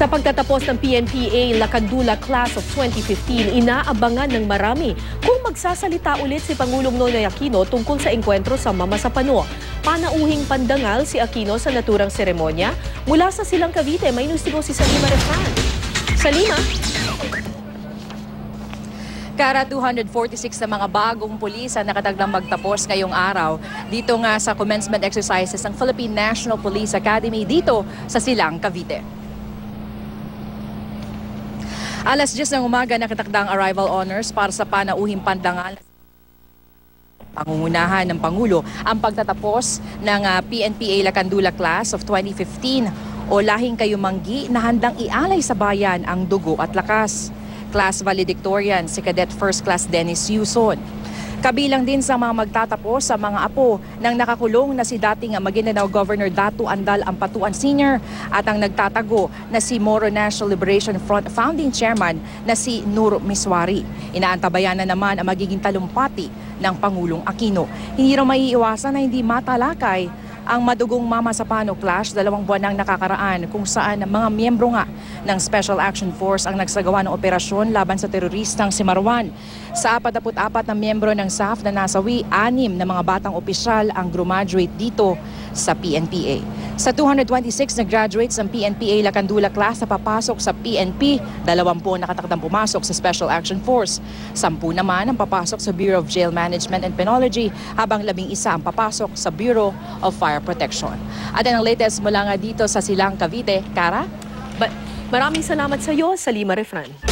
Sa pagtatapos ng PNPA Lacandula Class of 2015, inaabangan ng marami kung magsasalita ulit si Pangulong Noynoy Aquino tungkol sa engkwentro sa Mama Sapano. Panauhing pandangal si Aquino sa naturang seremonya. Mula sa Silang Cavite, may nustigo si Salima Refran. Salima? Kara 246 na mga bagong pulis ang nakatagdang magtapos ngayong araw dito nga sa commencement exercises ng Philippine National Police Academy dito sa Silang Cavite. Alas 10 ng umaga nakatakdang arrival honors para sa panauhing pandangal. Pangungunahan ng Pangulo ang pagtatapos ng PNPA Lacandula Class of 2015 o lahing kayumanggi na handang ialay sa bayan ang dugo at lakas. Class valedictorian si Cadet First Class Dennis Yuson. Kabilang din sa mga magtatapos sa mga apo ng nakakulong na si dating Maguindanao Governor Datu Andal Ampatuan Sr. at ang nagtatago na si Moro National Liberation Front Founding Chairman na si Nur Miswari. Inaantabayan na naman ang magiging talumpati ng Pangulong Aquino. Hindi raw maiiwasan na hindi matalakay ang madugong Mama Sapano Clash 2 buwan nang nakakaraan kung saan mga miyembro nga ng Special Action Force ang nagsagawa ng operasyon laban sa teroristang si Marwan. Sa 44 na miyembro ng SAF na nasawi, 6 na mga batang opisyal ang graduate dito sa PNPA. Sa 226 na graduates ng PNPA Lacandula Class na papasok sa PNP, 20 nakatakdang pumasok sa Special Action Force. 10 naman ang papasok sa Bureau of Jail Management and Penology, habang 11 ang papasok sa Bureau of Fire Protection. At ang latest mula nga dito sa Silang Cavite, Kara? Maraming salamat sa iyo, Salima Refran.